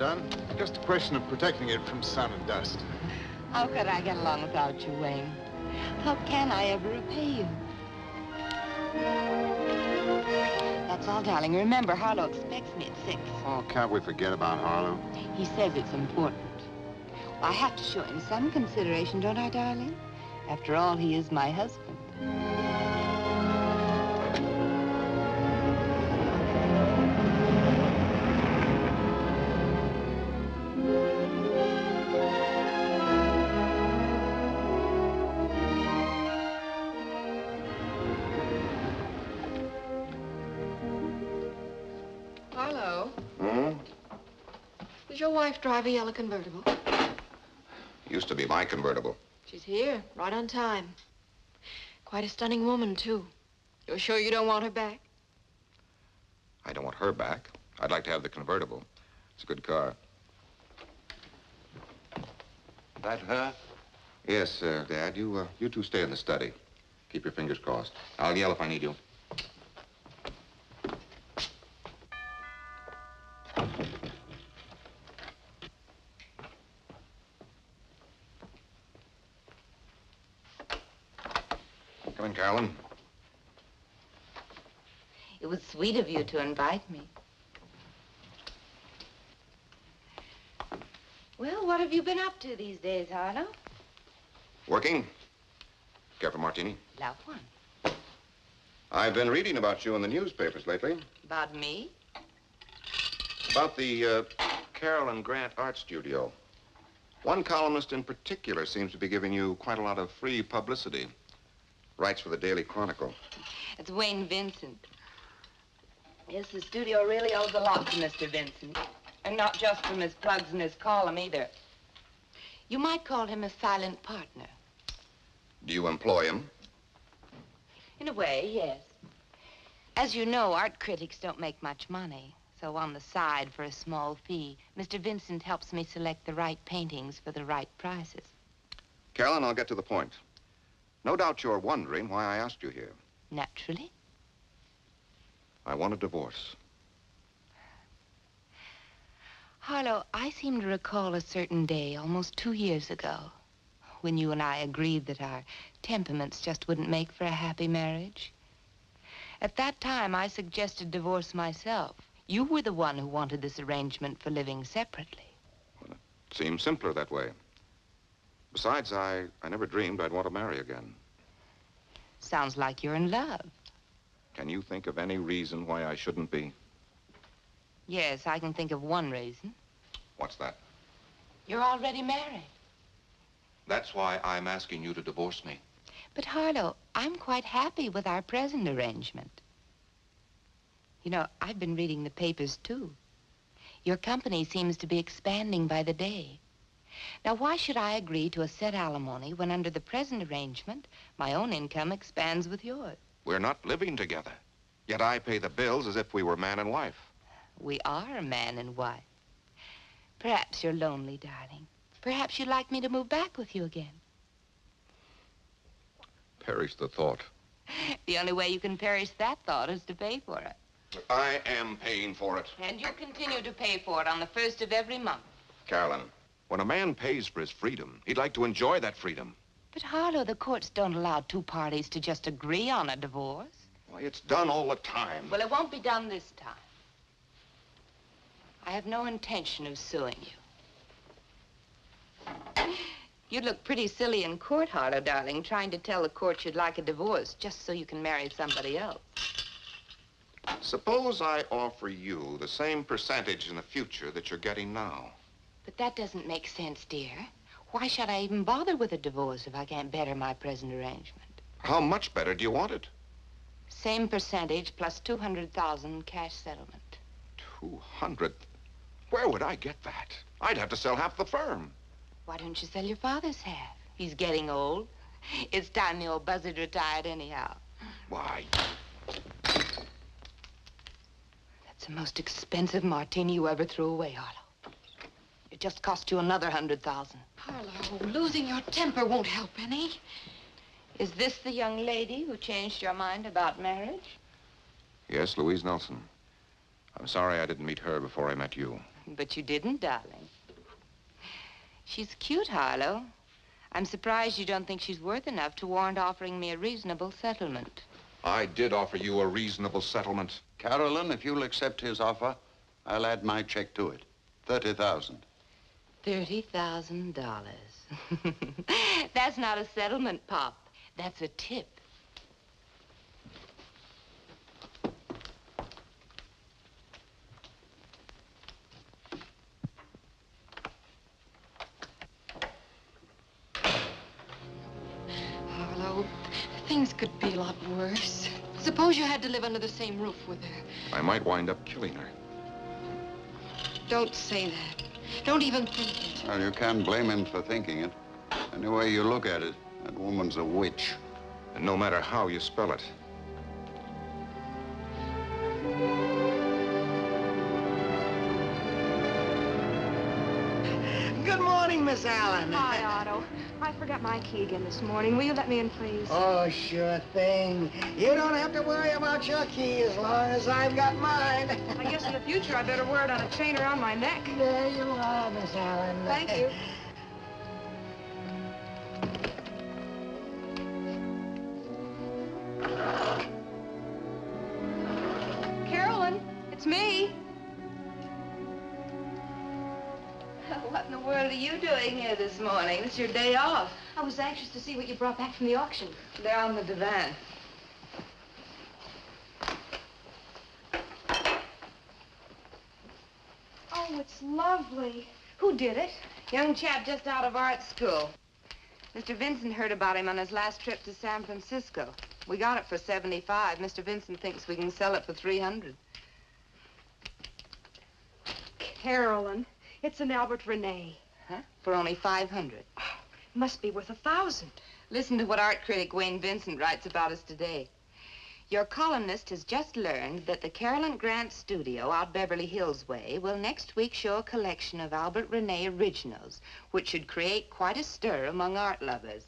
son. Just a question of protecting it from sun and dust. How could I get along without you, Wayne? How can I ever repay you? That's all, darling. Remember, Harlow expects me at 6. Oh, can't we forget about Harlow? He says it's important. Well, I have to show him some consideration, don't I, darling? After all, he is my husband. Harlow? Does your wife drive a yellow convertible? Used to be my convertible. She's here, right on time. Quite a stunning woman, too. You're sure you don't want her back? I don't want her back. I'd like to have the convertible. It's a good car. That her? Yes, Dad. You two stay in the study. Keep your fingers crossed. I'll yell if I need you. Come in, Carolyn. It was sweet of you to invite me. Well, what have you been up to these days, Harlow? Working? Care for martini? Love one. I've been reading about you in the newspapers lately. About me? About the Carroll and Grant Art Studio. One columnist in particular seems to be giving you quite a lot of free publicity. Writes for the Daily Chronicle. It's Wayne Vincent. Yes, the studio really owes a lot to Mr. Vincent. And not just from his plugs and his column, either. You might call him a silent partner. Do you employ him? In a way, yes. As you know, art critics don't make much money. So on the side, for a small fee, Mr. Vincent helps me select the right paintings for the right prices. Carolyn, I'll get to the point. No doubt you're wondering why I asked you here. Naturally. I want a divorce. Harlow, I seem to recall a certain day, almost 2 years ago, when you and I agreed that our temperaments just wouldn't make for a happy marriage. At that time, I suggested divorce myself. You were the one who wanted this arrangement for living separately. Well, it seems simpler that way. Besides, I never dreamed I'd want to marry again. Sounds like you're in love. Can you think of any reason why I shouldn't be? Yes, I can think of one reason. What's that? You're already married. That's why I'm asking you to divorce me. But Harlow, I'm quite happy with our present arrangement. You know, I've been reading the papers, too. Your company seems to be expanding by the day. Now, why should I agree to a set alimony when under the present arrangement, my own income expands with yours? We're not living together, yet I pay the bills as if we were man and wife. We are man and wife. Perhaps you're lonely, darling. Perhaps you'd like me to move back with you again. Perish the thought. The only way you can perish that thought is to pay for it. I am paying for it. And you'll continue to pay for it on the 1st of every month. Carolyn, when a man pays for his freedom, he'd like to enjoy that freedom. But Harlow, the courts don't allow two parties to just agree on a divorce. Why, it's done all the time. Well, it won't be done this time. I have no intention of suing you. You'd look pretty silly in court, Harlow, darling, trying to tell the court you'd like a divorce just so you can marry somebody else. Suppose I offer you the same percentage in the future that you're getting now. But that doesn't make sense, dear. Why should I even bother with a divorce if I can't better my present arrangement? How much better do you want it? Same percentage plus $200,000 cash settlement. 200? Where would I get that? I'd have to sell half the firm. Why don't you sell your father's half? He's getting old. It's time the old buzzard retired anyhow. Why? That's the most expensive martini you ever threw away, Harlow. It just cost you another $100,000. Harlow, losing your temper won't help any. Is this the young lady who changed your mind about marriage? Yes, Louise Nelson. I'm sorry I didn't meet her before I met you. But you didn't, darling. She's cute, Harlow. I'm surprised you don't think she's worth enough to warrant offering me a reasonable settlement. I did offer you a reasonable settlement. Carolyn, if you'll accept his offer, I'll add my check to it. $30,000. $30,000. That's not a settlement, Pop. That's a tip. Harlow, things could be a lot worse. Suppose you had to live under the same roof with her. I might wind up killing her. Don't say that. Don't even think it. Well, you can't blame him for thinking it. Any way you look at it, that woman's a witch. And no matter how you spell it. Good morning, Miss Allen. Hi, Otto. I forgot my key again this morning. Will you let me in, please? Oh, sure thing. You don't have to worry about your key as long as I've got mine. I guess in the future I better wear it on a chain around my neck. There you are, Miss Allen. Thank you. Carolyn, it's me. What in the world are you doing here this morning? It's your day off. I was anxious to see what you brought back from the auction. They're on the divan. Oh, it's lovely. Who did it? Young chap just out of art school. Mr. Vincent heard about him on his last trip to San Francisco. We got it for $75. Mr. Vincent thinks we can sell it for $300. Carolyn, it's an Albert Rene. Huh? For only $500. Must be worth 1,000. Listen to what art critic Wayne Vincent writes about us today. Your columnist has just learned that the Carolyn Grant studio out Beverly Hills way will next week show a collection of Albert Rene originals, which should create quite a stir among art lovers.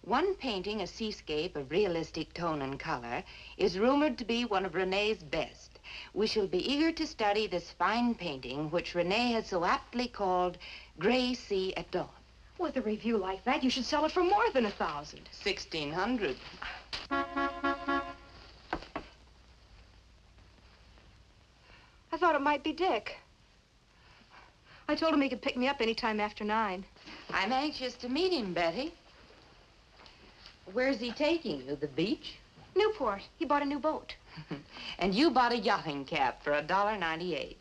One painting, a seascape of realistic tone and color, is rumored to be one of Rene's best. We shall be eager to study this fine painting, which Rene has so aptly called Gray Sea at Dawn. With a review like that, you should sell it for more than 1,000. 1,600. I thought it might be Dick. I told him he could pick me up any time after 9. I'm anxious to meet him, Betty. Where's he taking you? The beach? Newport. He bought a new boat. And you bought a yachting cap for $1.98.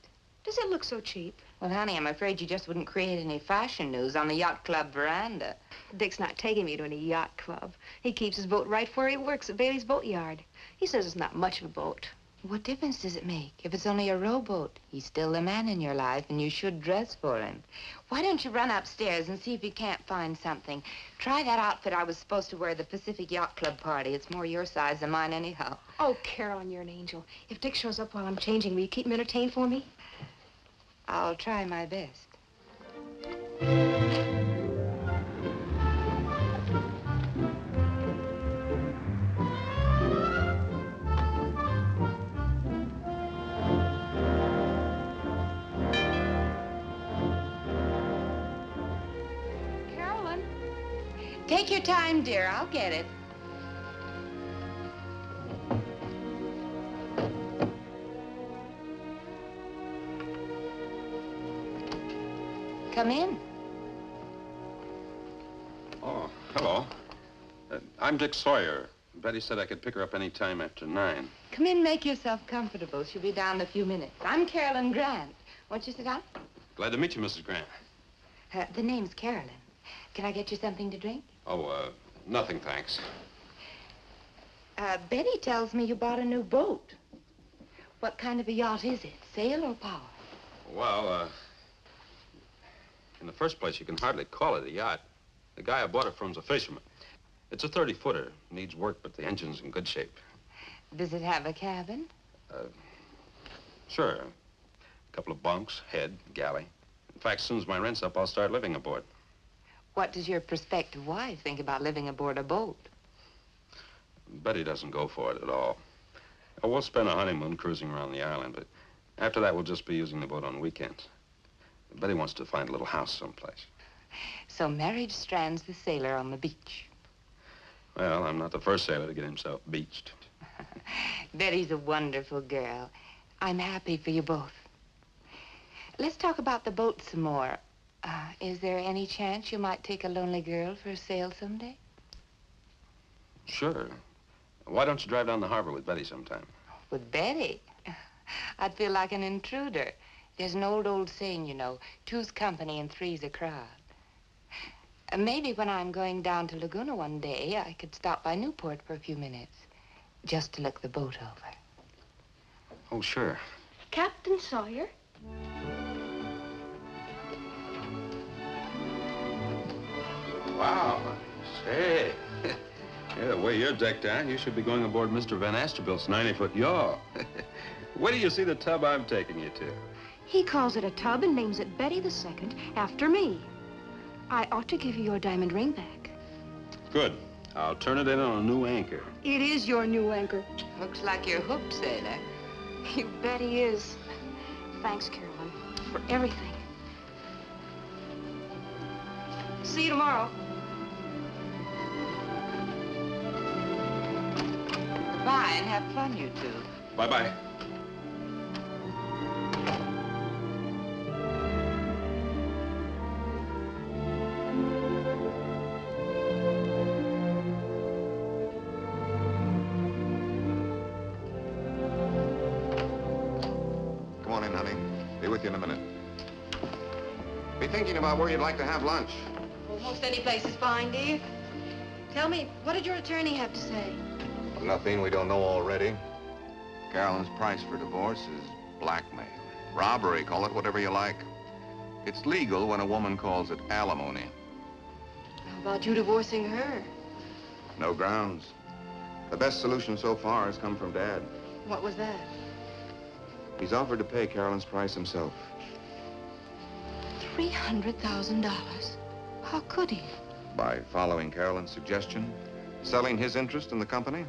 Does it look so cheap? Well, honey, I'm afraid you just wouldn't create any fashion news on the yacht club veranda. Dick's not taking me to any yacht club. He keeps his boat right where he works at Bailey's Boatyard. He says it's not much of a boat. What difference does it make? If it's only a rowboat, he's still the man in your life, and you should dress for him. Why don't you run upstairs and see if you can't find something? Try that outfit I was supposed to wear at the Pacific Yacht Club party. It's more your size than mine anyhow. Oh, Carolyn, you're an angel. If Dick shows up while I'm changing, will you keep him entertained for me? I'll try my best. Carolyn? Take your time, dear. I'll get it. Come in. Oh, hello. I'm Dick Sawyer. Betty said I could pick her up any time after 9. Come in, make yourself comfortable. She'll be down in a few minutes. I'm Carolyn Grant. Won't you sit down? Glad to meet you, Mrs. Grant. The name's Carolyn. Can I get you something to drink? Oh, nothing, thanks. Betty tells me you bought a new boat. What kind of a yacht is it? Sail or power? Well, in the first place, you can hardly call it a yacht. The guy I bought it from's a fisherman. It's a 30-footer. Needs work, but the engine's in good shape. Does it have a cabin? Sure. A couple of bunks, head, galley. In fact, as soon as my rent's up, I'll start living aboard. What does your prospective wife think about living aboard a boat? Betty doesn't go for it at all. We'll spend a honeymoon cruising around the island, but after that, we'll just be using the boat on weekends. Betty wants to find a little house someplace. So marriage strands the sailor on the beach. Well, I'm not the first sailor to get himself beached. Betty's a wonderful girl. I'm happy for you both. Let's talk about the boat some more. Is there any chance you might take a lonely girl for a sail someday? Sure. Why don't you drive down the harbor with Betty sometime? With Betty? I'd feel like an intruder. There's an old saying, you know, two's company and three's a crowd. Maybe when I'm going down to Laguna one day, I could stop by Newport for a few minutes, just to look the boat over. Oh, sure. Captain Sawyer? Wow. Say, yeah, the way you're decked out, you should be going aboard Mr. Van Astorbilt's 90-foot yawl. Where do you see the tub I'm taking you to? He calls it a tub and names it Betty the Second after me. I ought to give you your diamond ring back. Good. I'll turn it in on a new anchor. It is your new anchor. Looks like you're hooked, sailor. You bet he is. Thanks, Carolyn, for everything. See you tomorrow. Goodbye, and have fun, you two. Bye-bye. Come on in, honey. Be with you in a minute. Be thinking about where you'd like to have lunch. Well, most any place is fine, dear. Tell me, what did your attorney have to say? Nothing we don't know already. Carolyn's price for divorce is blackmail. Robbery, call it whatever you like. It's legal when a woman calls it alimony. How about you divorcing her? No grounds. The best solution so far has come from Dad. What was that? He's offered to pay Carolyn's price himself. $300,000. How could he? By following Carolyn's suggestion, selling his interest in the company.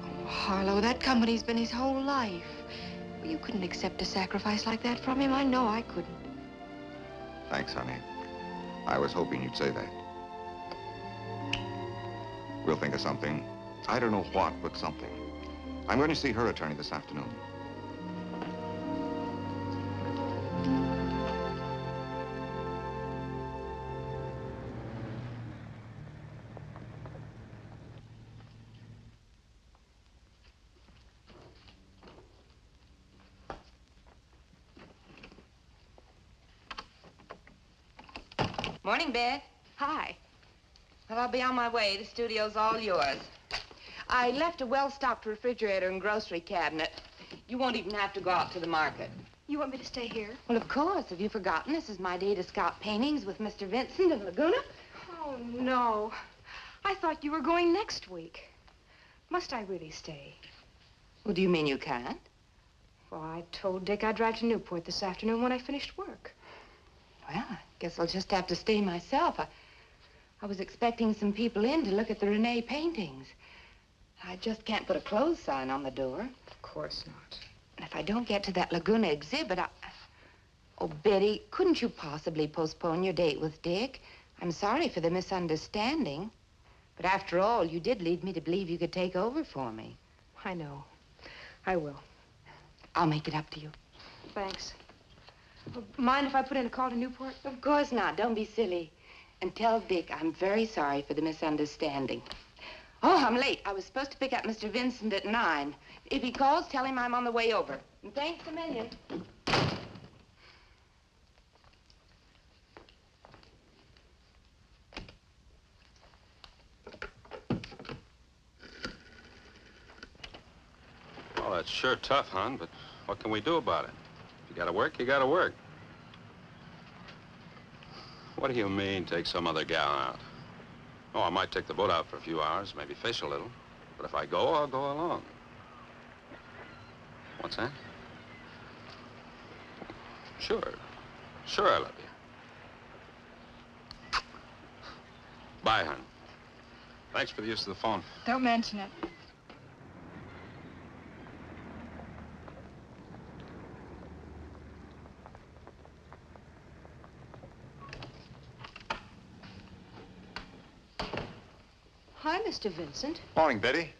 Oh, Harlow, that company's been his whole life. You couldn't accept a sacrifice like that from him. I know I couldn't. Thanks, honey. I was hoping you'd say that. We'll think of something. I don't know what, but something. I'm going to see her attorney this afternoon. Morning, Beth. Hi. Well, I'll be on my way. The studio's all yours. I left a well-stocked refrigerator and grocery cabinet. You won't even have to go out to the market. You want me to stay here? Well, of course. Have you forgotten? This is my day to scout paintings with Mr. Vincent in Laguna. Oh, no. I thought you were going next week. Must I really stay? Well, do you mean you can't? Well, I told Dick I'd drive to Newport this afternoon when I finished work. Well, I guess I'll just have to stay myself. I was expecting some people in to look at the Renee paintings. I just can't put a close sign on the door. Of course not. And if I don't get to that Laguna exhibit, Oh, Betty, couldn't you possibly postpone your date with Dick? I'm sorry for the misunderstanding. But after all, you did lead me to believe you could take over for me. I know. I will. I'll make it up to you. Thanks. Mind if I put in a call to Newport? Of course not. Don't be silly. And tell Dick I'm very sorry for the misunderstanding. Oh, I'm late. I was supposed to pick up Mr. Vincent at 9. If he calls, tell him I'm on the way over. And thanks a million. Well, that's sure tough, hon, but what can we do about it? If you gotta work, you gotta work. What do you mean, take some other gal out? Oh, I might take the boat out for a few hours, maybe fish a little. But if I go, I'll go alone. What's that? Sure. Sure I love you. Bye, hon. Thanks for the use of the phone. Don't mention it. Hi, Mr. Vincent. Morning, Betty.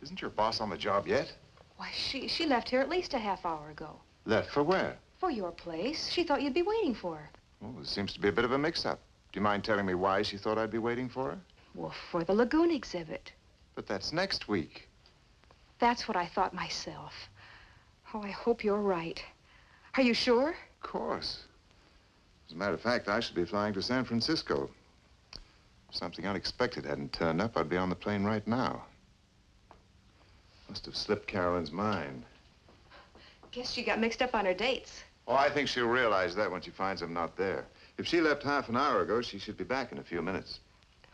Isn't your boss on the job yet? Why, she left here at least a half hour ago. Left for where? For your place. She thought you'd be waiting for her. Well, there seems to be a bit of a mix-up. Do you mind telling me why she thought I'd be waiting for her? Well, for the lagoon exhibit. But that's next week. That's what I thought myself. Oh, I hope you're right. Are you sure? Of course. As a matter of fact, I should be flying to San Francisco. If something unexpected hadn't turned up, I'd be on the plane right now. Must have slipped Carolyn's mind. Guess she got mixed up on her dates. Oh, I think she'll realize that when she finds I'm not there. If she left half an hour ago, she should be back in a few minutes.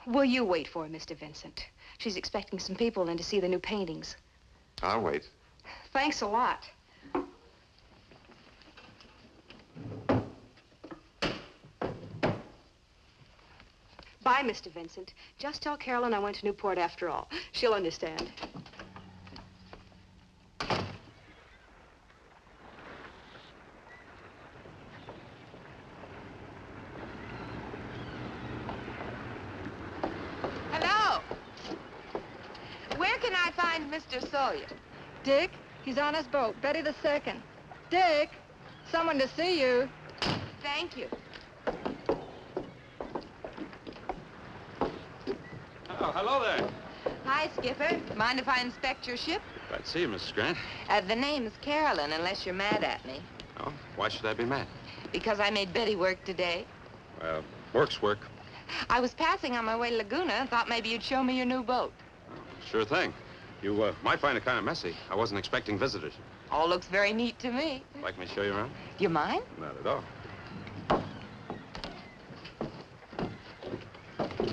Will you wait for her, Mr. Vincent? She's expecting some people in to see the new paintings. I'll wait. Thanks a lot. Bye, Mr. Vincent. Just tell Carolyn I went to Newport after all. She'll understand. Hello. Where can I find Mr. Sawyer? Dick, he's on his boat. Betty the second. Dick, someone to see you. Thank you. Oh, hello there. Hi, Skipper. Mind if I inspect your ship? Glad to see you, Mrs. Grant. The name's Carolyn, unless you're mad at me. Oh, why should I be mad? Because I made Betty work today. Well, work's work. I was passing on my way to Laguna and thought maybe you'd show me your new boat. Sure thing. You might find it kind of messy. I wasn't expecting visitors. All looks very neat to me. Like me to show you around? You mind? Not at all.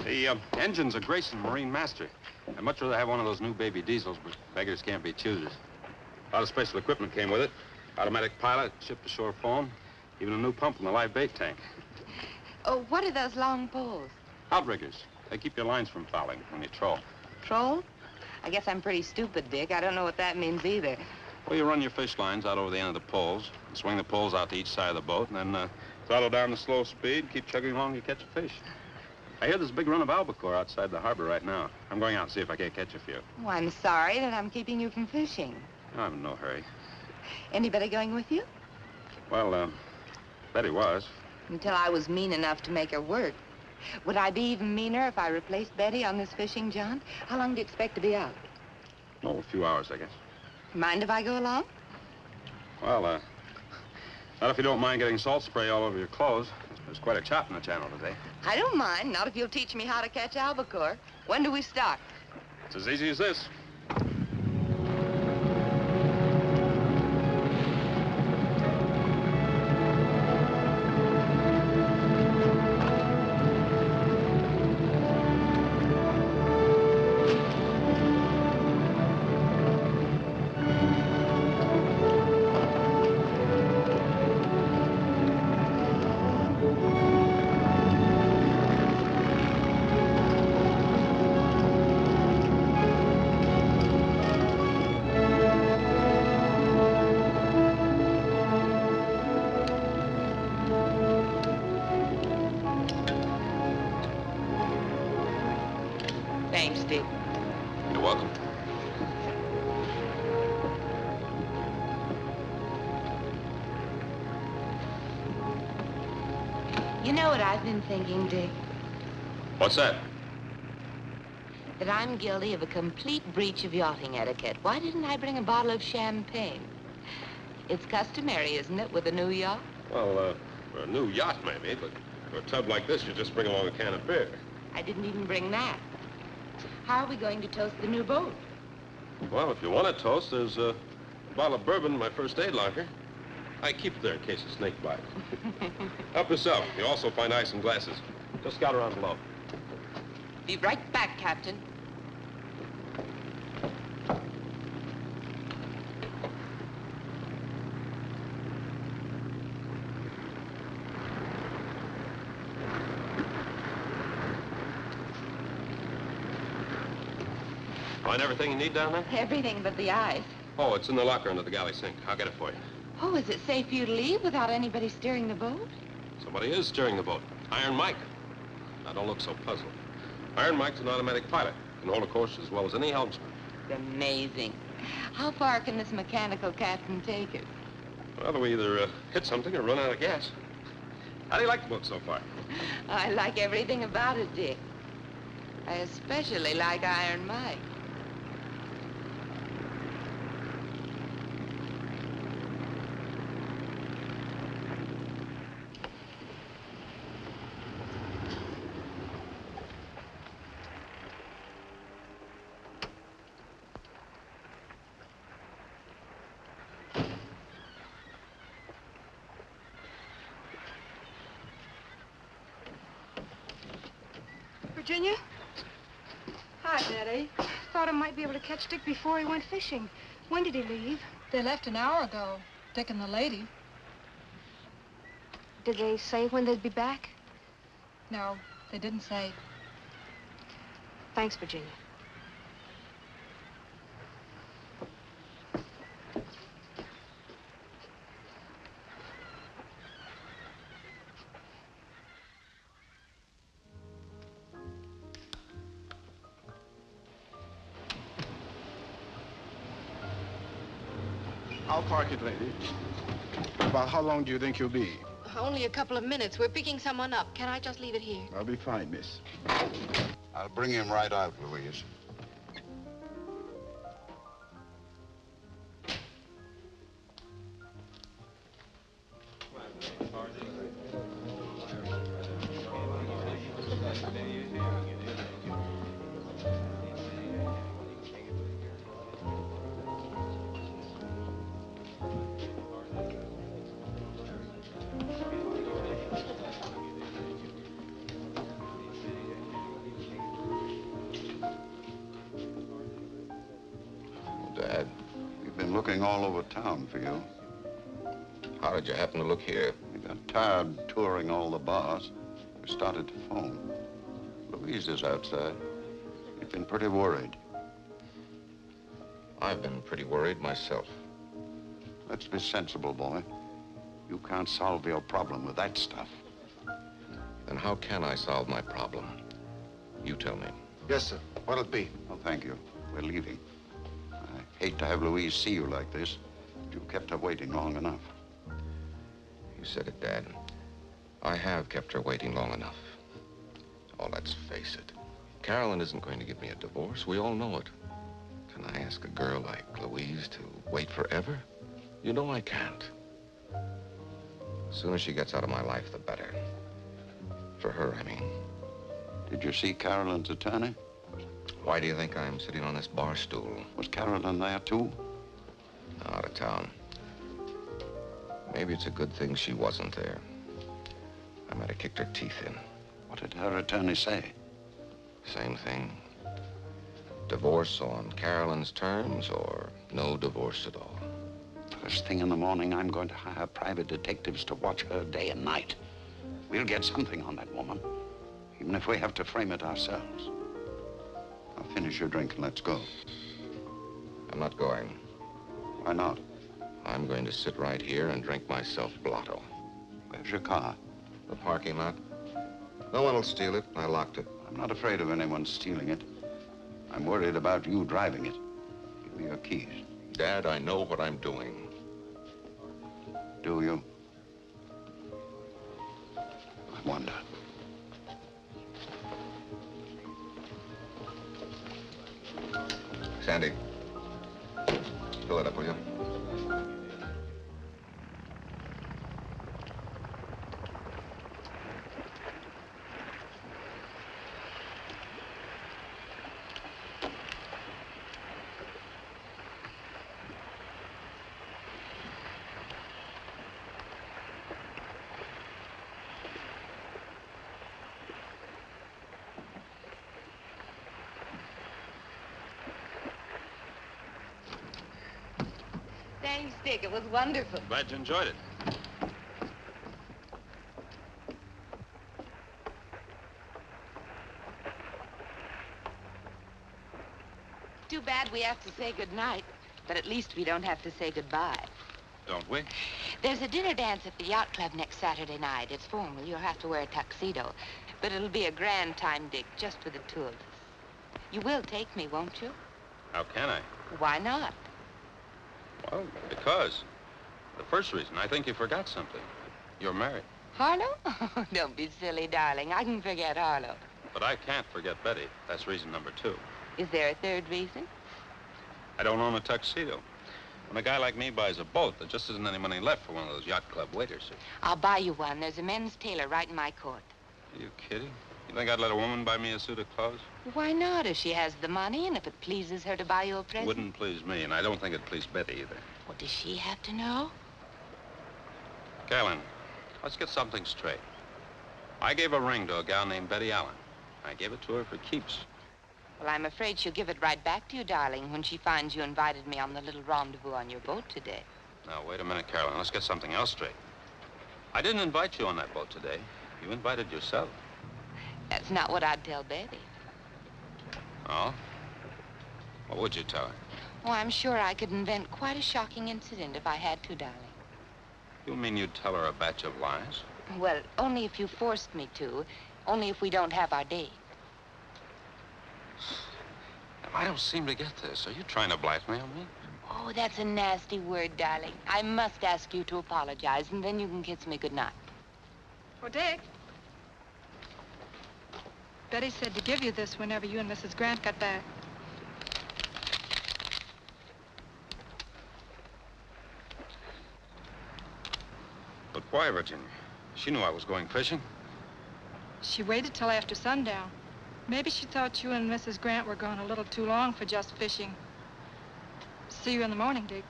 The engine's a Grayson Marine Master. I'd much rather have one of those new baby diesels, but beggars can't be choosers. A lot of special equipment came with it. Automatic pilot, ship-to-shore phone, even a new pump in the live bait tank. Oh, what are those long poles? Outriggers. They keep your lines from fouling when you troll. Troll? I guess I'm pretty stupid, Dick. I don't know what that means either. Well, you run your fish lines out over the end of the poles, and swing the poles out to each side of the boat, and then throttle down to slow speed, keep chugging along, you catch a fish. I hear there's a big run of albacore outside the harbor right now. I'm going out and see if I can't catch a few. Oh, I'm sorry that I'm keeping you from fishing. I'm in no hurry. Anybody going with you? Well, Betty was. Until I was mean enough to make her work. Would I be even meaner if I replaced Betty on this fishing jaunt? How long do you expect to be out? Oh, a few hours, I guess. Mind if I go along? Well, not if you don't mind getting salt spray all over your clothes. There's quite a chop in the channel today. I don't mind, not if you'll teach me how to catch albacore. When do we start? It's as easy as this. Thanks, Dick. You're welcome. You know what I've been thinking, Dick? What's that? That I'm guilty of a complete breach of yachting etiquette. Why didn't I bring a bottle of champagne? It's customary, isn't it, with a new yacht? Well, for a new yacht, maybe, but for a tub like this, you just bring along a can of beer. I didn't even bring that. How are we going to toast the new boat? Well, if you want a toast, there's a bottle of bourbon in my first aid locker. I keep it there in case a snake bites. Help yourself. You'll also find ice and glasses. Just scout around below. Be right back, Captain. Find everything you need down there? Everything but the ice. Oh, it's in the locker under the galley sink. I'll get it for you. Oh, is it safe for you to leave without anybody steering the boat? Somebody is steering the boat. Iron Mike. Now, don't look so puzzled. Iron Mike's an automatic pilot. Can hold a course as well as any helmsman. It's amazing. How far can this mechanical captain take it? Well, we either hit something or run out of gas. How do you like the book so far? I like everything about it, Dick. I especially like Iron Mike. Virginia? Hi, Betty. Thought I might be able to catch Dick before he went fishing. When did he leave? They left an hour ago, Dick and the lady. Did they say when they'd be back? No, they didn't say. Thanks, Virginia. I'll park it, lady. About how long do you think you'll be? Only a couple of minutes. We're picking someone up. Can I just leave it here? I'll be fine, miss. I'll bring him right out, Louise. Dad, We've been looking all over town for you. how did you happen to look here? We got tired touring all the bars. We started to phone. Louise is outside. We've been pretty worried. I've been pretty worried myself. Let's be sensible, boy. You can't solve your problem with that stuff. Then how can I solve my problem? You tell me. Yes, sir. What'll it be? Oh, thank you. We're leaving. I hate to have Louise see you like this, but you kept her waiting long enough. You said it, Dad. I have kept her waiting long enough. Oh, let's face it. Carolyn isn't going to give me a divorce. We all know it. Can I ask a girl like Louise to wait forever? You know I can't. The sooner she gets out of my life, the better. For her, I mean. Did you see Carolyn's attorney? Why do you think I'm sitting on this bar stool? Was Carolyn there, too? Out of town. Maybe it's a good thing she wasn't there. I might have kicked her teeth in. What did her attorney say? Same thing. Divorce on Carolyn's terms or no divorce at all. First thing in the morning, I'm going to hire private detectives to watch her day and night. We'll get something on that woman, even if we have to frame it ourselves. Now finish your drink and let's go. I'm not going. Why not? I'm going to sit right here and drink myself blotto. Where's your car? The parking lot. No one will steal it. I locked it. I'm not afraid of anyone stealing it. I'm worried about you driving it. Give me your keys. Dad, I know what I'm doing. Do you? I wonder. Sandy, fill it up, will you? Thanks, Dick. It was wonderful. Glad you enjoyed it. Too bad we have to say goodnight, but at least we don't have to say goodbye. Don't we? There's a dinner dance at the yacht club next Saturday night. It's formal. You'll have to wear a tuxedo. But it'll be a grand time, Dick, just for the two of us. You will take me, won't you? How can I? Why not? Well, because. The first reason, I think you forgot something. You're married. Harlow? Oh, don't be silly, darling. I can forget Harlow. But I can't forget Betty. That's reason number 2. Is there a third reason? I don't own a tuxedo. When a guy like me buys a boat, there just isn't any money left for one of those yacht club waiters. I'll buy you one. There's a men's tailor right in my court. Are you kidding? You think I'd let a woman buy me a suit of clothes? Why not, if she has the money and if it pleases her to buy you a present? Wouldn't please me, and I don't think it'd please Betty either. What does she have to know? Carolyn, let's get something straight. I gave a ring to a gal named Betty Allen. I gave it to her for keeps. Well, I'm afraid she'll give it right back to you, darling, when she finds you invited me on the little rendezvous on your boat today. Now, wait a minute, Carolyn. Let's get something else straight. I didn't invite you on that boat today. You invited yourself. That's not what I'd tell Betty. Oh? What would you tell her? Oh, I'm sure I could invent quite a shocking incident if I had to, darling. You mean you'd tell her a batch of lies? Well, only if you forced me to. Only if we don't have our date. I don't seem to get this. Are you trying to blackmail me? Oh, that's a nasty word, darling. I must ask you to apologize, and then you can kiss me goodnight. Oh, Dick. Betty said to give you this whenever you and Mrs. Grant got back. But why, Virginia? She knew I was going fishing. She waited till after sundown. Maybe she thought you and Mrs. Grant were gone a little too long for just fishing. See you in the morning, Dick.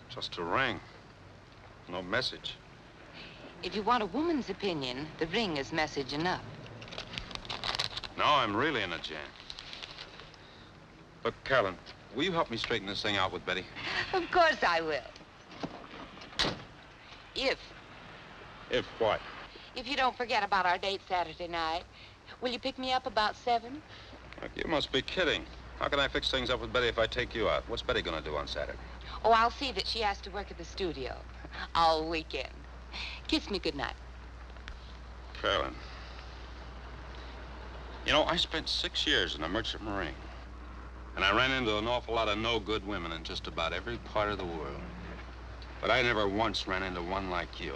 Just a ring. No message. If you want a woman's opinion, the ring is message enough. Now I'm really in a jam. Look, Carolyn, will you help me straighten this thing out with Betty? Of course I will. If what? If you don't forget about our date Saturday night. Will you pick me up about 7? Look, you must be kidding. How can I fix things up with Betty if I take you out? What's Betty gonna do on Saturday? Oh, I'll see that she has to work at the studio all weekend. Kiss me goodnight. Carolyn. You know, I spent 6 years in a merchant marine. And I ran into an awful lot of no-good women in just about every part of the world. But I never once ran into one like you.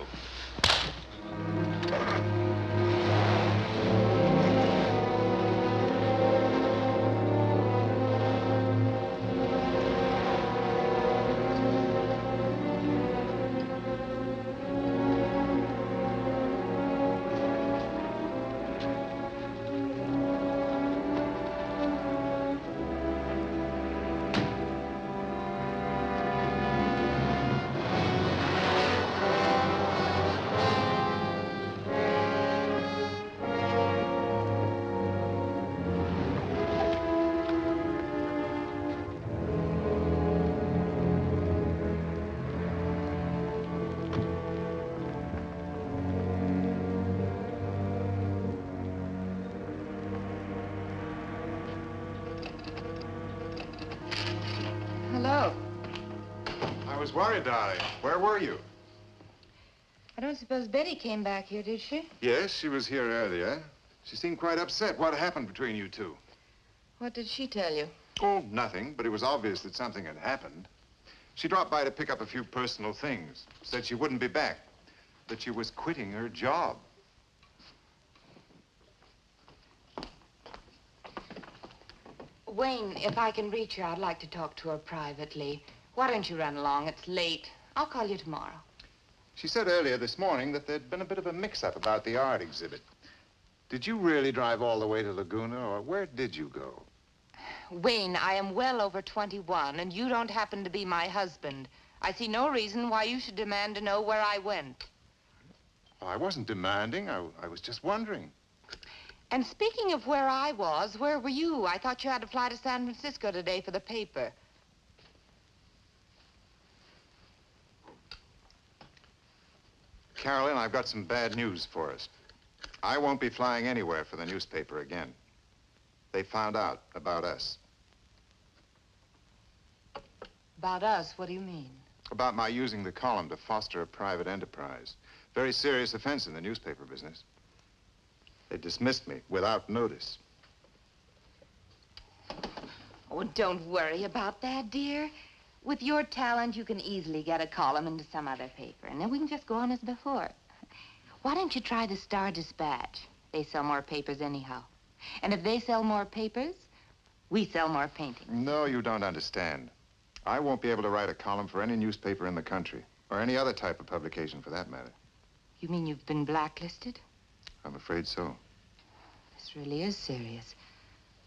Hello. I was worried, darling. Where were you? I don't suppose Betty came back here, did she? Yes, she was here earlier. She seemed quite upset. What happened between you two? What did she tell you? Oh, nothing, but it was obvious that something had happened. She dropped by to pick up a few personal things. Said she wouldn't be back. That she was quitting her job. Wayne, if I can reach her, I'd like to talk to her privately. Why don't you run along? It's late. I'll call you tomorrow. She said earlier this morning that there'd been a bit of a mix-up about the art exhibit. Did you really drive all the way to Laguna, or where did you go? Wayne, I am well over 21, and you don't happen to be my husband. I see no reason why you should demand to know where I went. Well, I wasn't demanding. I was just wondering. And speaking of where I was, where were you? I thought you had to fly to San Francisco today for the paper. Carolyn, I've got some bad news for us. I won't be flying anywhere for the newspaper again. They found out about us. About us? What do you mean? About my using the column to foster a private enterprise. Very serious offense in the newspaper business. They dismissed me without notice. Oh, don't worry about that, dear. With your talent, you can easily get a column into some other paper, and then we can just go on as before. Why don't you try the Star-Dispatch? They sell more papers anyhow. And if they sell more papers, we sell more paintings. No, you don't understand. I won't be able to write a column for any newspaper in the country, or any other type of publication for that matter. You mean you've been blacklisted? I'm afraid so. This really is serious.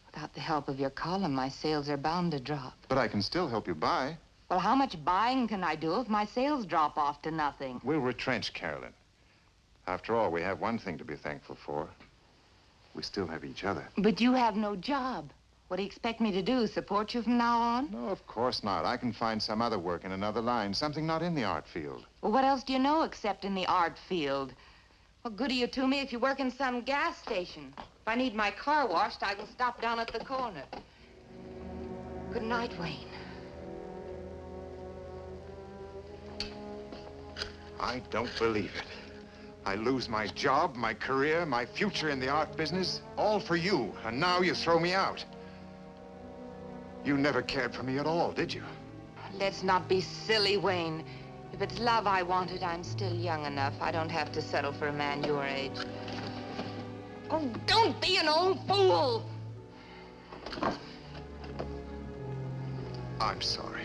Without the help of your column, my sales are bound to drop. But I can still help you buy. Well, how much buying can I do if my sales drop off to nothing? We'll retrench, Carolyn. After all, we have one thing to be thankful for. We still have each other. But you have no job. What do you expect me to do, support you from now on? No, of course not. I can find some other work in another line, something not in the art field. Well, what else do you know except in the art field? What good are you to me if you work in some gas station? If I need my car washed, I will stop down at the corner. Good night, Wayne. I don't believe it. I lose my job, my career, my future in the art business, all for you, and now you throw me out. You never cared for me at all, did you? Let's not be silly, Wayne. If it's love I wanted, I'm still young enough. I don't have to settle for a man your age. Oh, don't be an old fool! I'm sorry.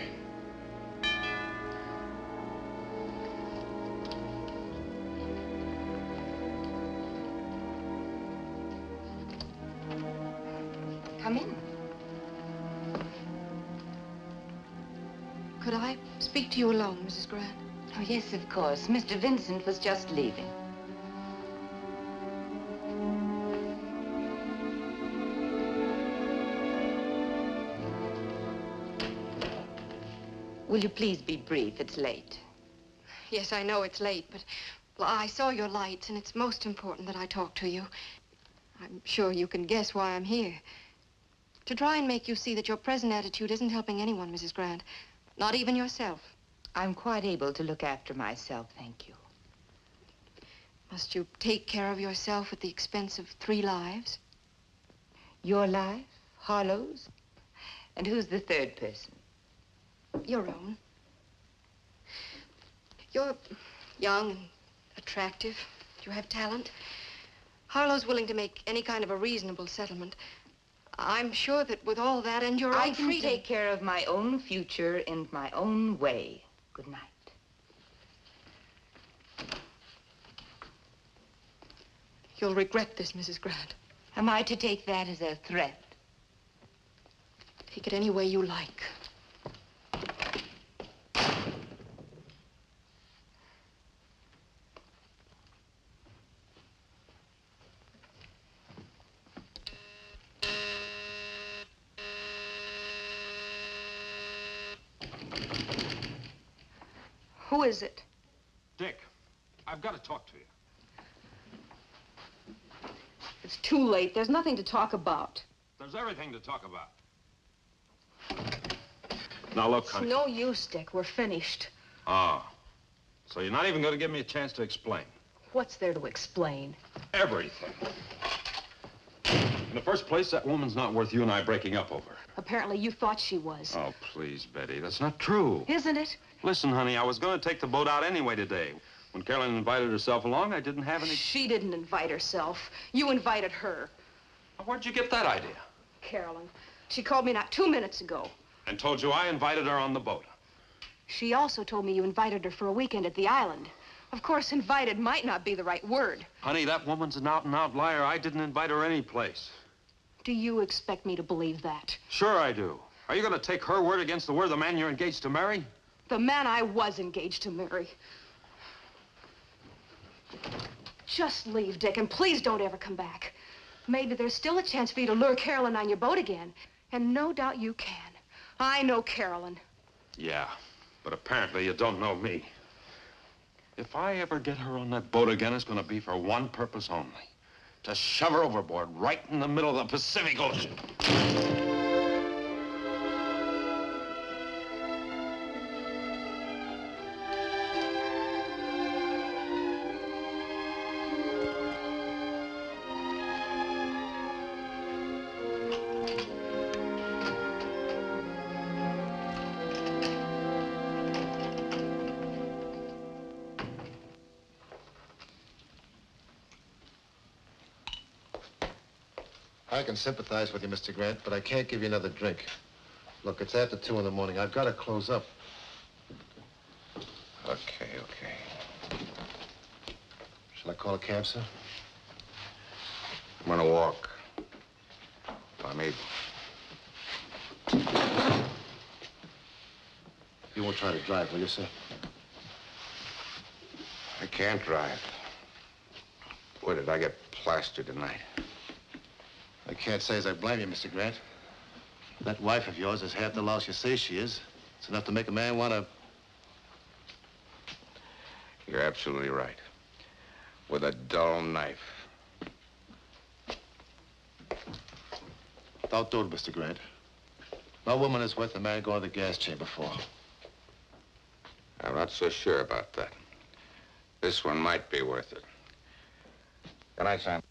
Come in. Could I speak to you alone, Mrs. Grant? Oh, yes, of course. Mr. Vincent was just leaving. Will you please be brief? It's late. Yes, I know it's late, but well, I saw your lights, and it's most important that I talk to you. I'm sure you can guess why I'm here. To try and make you see that your present attitude isn't helping anyone, Mrs. Grant. Not even yourself. I'm quite able to look after myself, thank you. Must you take care of yourself at the expense of 3 lives? Your life, Harlow's, and who's the third person? Your own. You're young and attractive. You have talent. Harlow's willing to make any kind of a reasonable settlement. I'm sure that with all that and your own freedom... I can take care of my own future in my own way. Good night. You'll regret this, Mrs. Grant. Am I to take that as a threat? Take it any way you like. Who is it? Dick, I've got to talk to you. It's too late. There's nothing to talk about. There's everything to talk about. Now, look, It's honey. no use, Dick. We're finished. Ah. So you're not even going to give me a chance to explain? What's there to explain? Everything. In the first place, that woman's not worth you and I breaking up over. Apparently you thought she was. Oh, please, Betty. That's not true. Isn't it? Listen, honey, I was going to take the boat out anyway today. When Carolyn invited herself along, I didn't have any... She didn't invite herself. You invited her. Where'd you get that idea? Carolyn. She called me not 2 minutes ago. And told you I invited her on the boat. She also told me you invited her for a weekend at the island. Of course, invited might not be the right word. Honey, that woman's an out-and-out liar. I didn't invite her any place. Do you expect me to believe that? Sure I do. Are you going to take her word against the word of the man you're engaged to marry? The man I was engaged to marry. Just leave, Dick, and please don't ever come back. Maybe there's still a chance for you to lure Carolyn on your boat again. And no doubt you can. I know Carolyn. Yeah, but apparently you don't know me. If I ever get her on that boat again, it's going to be for one purpose only. To shove her overboard right in the middle of the Pacific Ocean. I can sympathize with you, Mr. Grant, but I can't give you another drink. Look, it's after 2 in the morning. I've got to close up. Okay. Shall I call a cab, sir? I'm gonna walk. If I'm able. You won't try to drive, will you, sir? I can't drive. Boy, did I get plastered tonight. I can't say as I blame you, Mr. Grant. That wife of yours is half the louse you say she is. It's enough to make a man want to... You're absolutely right. With a dull knife. Don't do it, Mr. Grant. No woman is worth a man going to the gas chamber for. I'm not so sure about that. This one might be worth it. Good night, Sam.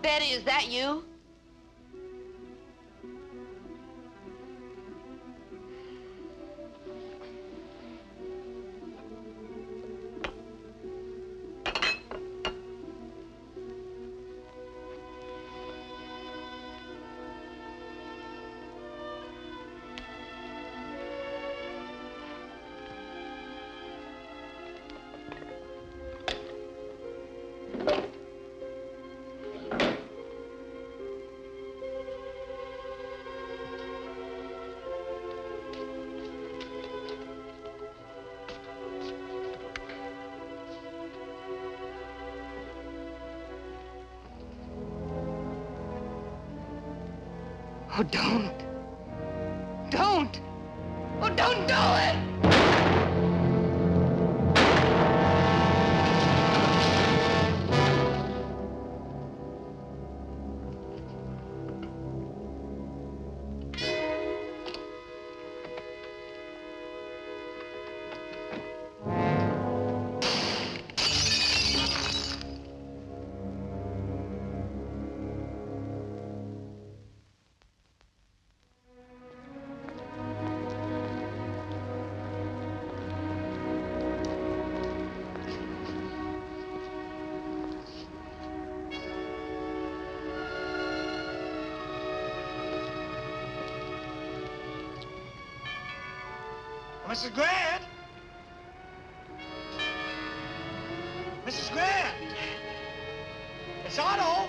Betty, is that you? Oh, don't. Don't. Oh, don't do it. Mrs. Grant! Mrs. Grant! It's Otto!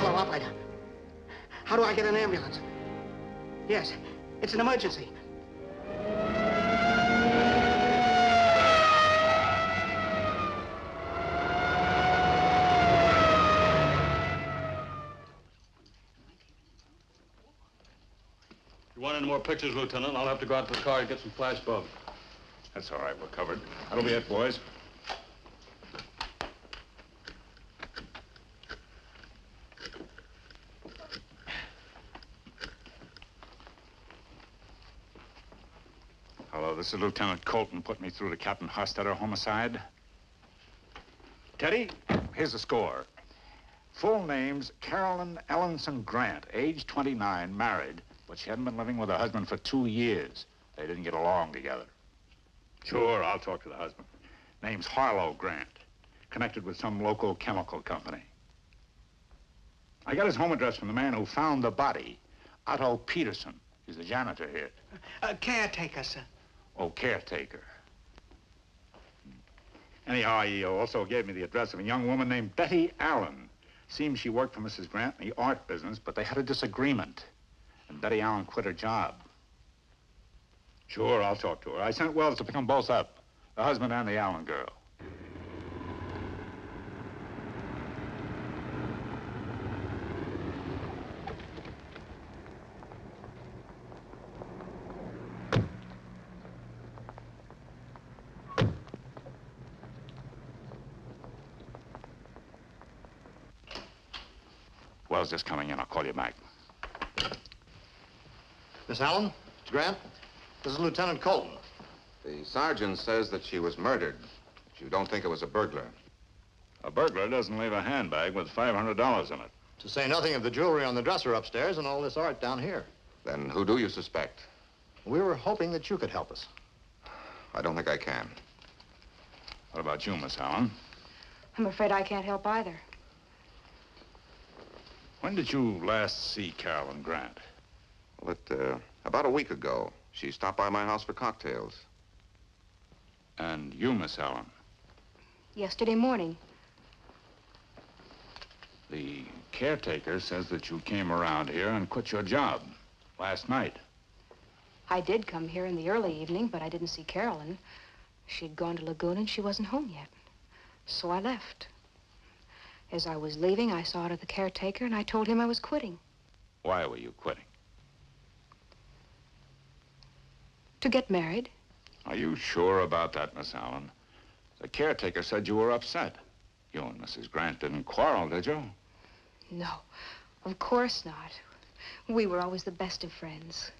Hello, operator. How do I get an ambulance? Yes, it's an emergency. You want any more pictures, Lieutenant? I'll have to go out to the car and get some flash bulbs. That's all right, we're covered. That'll be it, boys. Hello, this is Lieutenant Colton. Put me through to Captain Hostetter, homicide. Teddy, here's the score. Full name's Carolyn Ellenson Grant, age 29, married, but she hadn't been living with her husband for 2 years. They didn't get along together. Sure, I'll talk to the husband. Name's Harlow Grant, connected with some local chemical company. I got his home address from the man who found the body, Otto Peterson. He's the janitor here. Caretaker, sir. Oh, caretaker. Anyhow, he also gave me the address of a young woman named Betty Allen. Seems she worked for Mrs. Grant in the art business, but they had a disagreement. And Betty Allen quit her job. Sure, I'll talk to her. I sent Wells to pick them both up, the husband and the Allen girl. Wells just coming in. I'll call you back. Miss Allen, Mr. Grant, this is Lieutenant Colton. The sergeant says that she was murdered. But you don't think it was a burglar. A burglar doesn't leave a handbag with $500 in it. To say nothing of the jewelry on the dresser upstairs and all this art down here. Then who do you suspect? We were hoping that you could help us. I don't think I can. What about you, Miss Allen? I'm afraid I can't help either. When did you last see Carolyn Grant? Well, about a week ago. She stopped by my house for cocktails. And you, Miss Allen? Yesterday morning. The caretaker says that you came around here and quit your job last night. I did come here in the early evening, but I didn't see Carolyn. She'd gone to Lagoon and she wasn't home yet. So I left. As I was leaving, I saw to the caretaker and I told him I was quitting. Why were you quitting? To get married. Are you sure about that, Miss Allen? The caretaker said you were upset. You and Mrs. Grant didn't quarrel, did you? No, of course not. We were always the best of friends.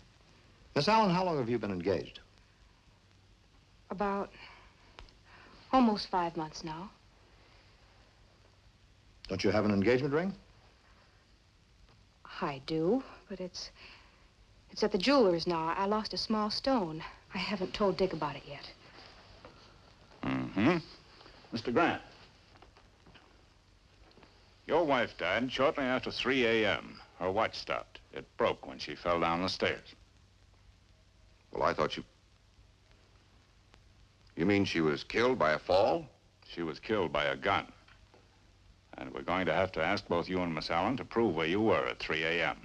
Miss Allen, how long have you been engaged? About almost 5 months now. Don't you have an engagement ring? I do, but it's at the jeweler's now. I lost a small stone. I haven't told Dick about it yet. Mm-hmm. Mr. Grant, your wife died shortly after 3 a.m. Her watch stopped. It broke when she fell down the stairs. Well, I thought you... You mean she was killed by a fall? She was killed by a gun. And we're going to have to ask both you and Miss Allen to prove where you were at 3 a.m.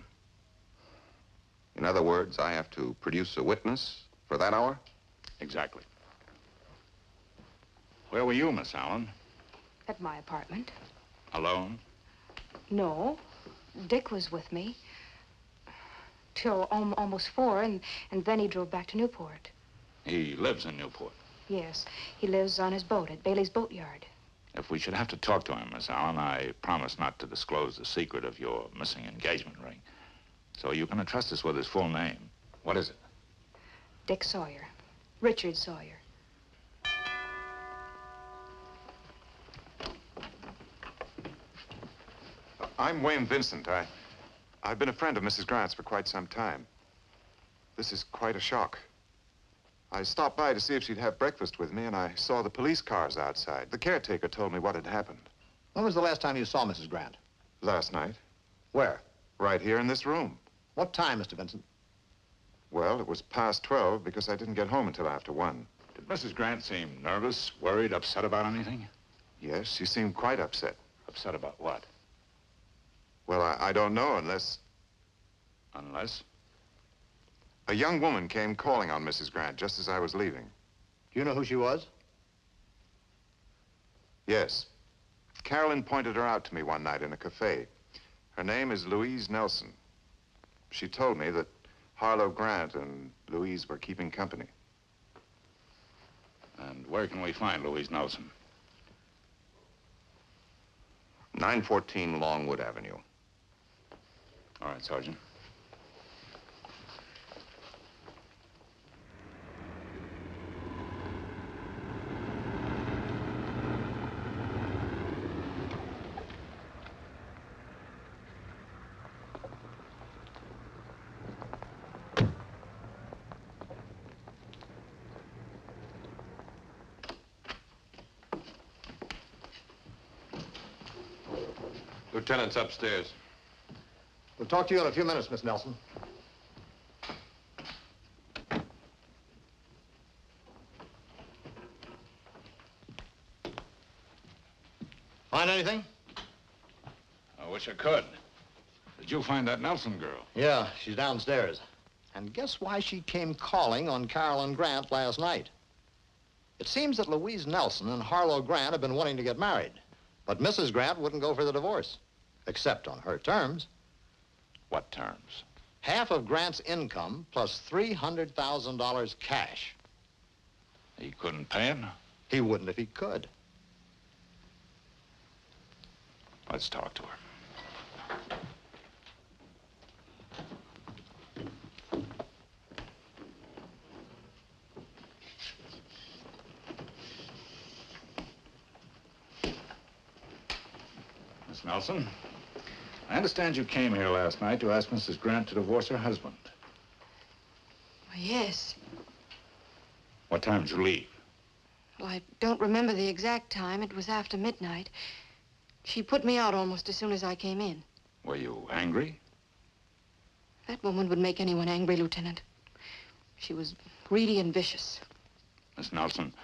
In other words, I have to produce a witness for that hour? Exactly. Where were you, Miss Allen? At my apartment. Alone? No. Dick was with me. Till almost 4, and then he drove back to Newport. He lives in Newport? Yes. He lives on his boat at Bailey's Boatyard. If we should have to talk to him, Miss Allen, I promise not to disclose the secret of your missing engagement ring. So you can entrust us with his full name. What is it? Dick Sawyer. Richard Sawyer. I'm Wayne Vincent. I've been a friend of Mrs. Grant's for quite some time. This is quite a shock. I stopped by to see if she'd have breakfast with me, and I saw the police cars outside. The caretaker told me what had happened. When was the last time you saw Mrs. Grant? Last night. Where? Right here in this room. What time, Mr. Vincent? Well, it was past 12 because I didn't get home until after 1. Did Mrs. Grant seem nervous, worried, upset about anything? Yes, she seemed quite upset. Upset about what? Well, I don't know unless... Unless? A young woman came calling on Mrs. Grant just as I was leaving. Do you know who she was? Yes. Carolyn pointed her out to me one night in a cafe. Her name is Louise Nelson. She told me that Harlow Grant and Louise were keeping company. And where can we find Louise Nelson? 914 Longwood Avenue. All right, Sergeant. Lieutenant's upstairs. We'll talk to you in a few minutes, Miss Nelson. anything? I wish I could. Did you find that Nelson girl? Yeah, she's downstairs. And guess why she came calling on Carolyn Grant last night? It seems that Louise Nelson and Harlow Grant have been wanting to get married. But Mrs. Grant wouldn't go for the divorce, except on her terms. What terms? Half of Grant's income plus $300,000 cash. He couldn't pay it? He wouldn't if he could. Let's talk to her. Miss Nelson, I understand you came here last night to ask Mrs. Grant to divorce her husband. Yes. What time did you leave? Well, I don't remember the exact time. It was after midnight. She put me out almost as soon as I came in. Were you angry? That woman would make anyone angry, Lieutenant. She was greedy and vicious. Miss Nelson,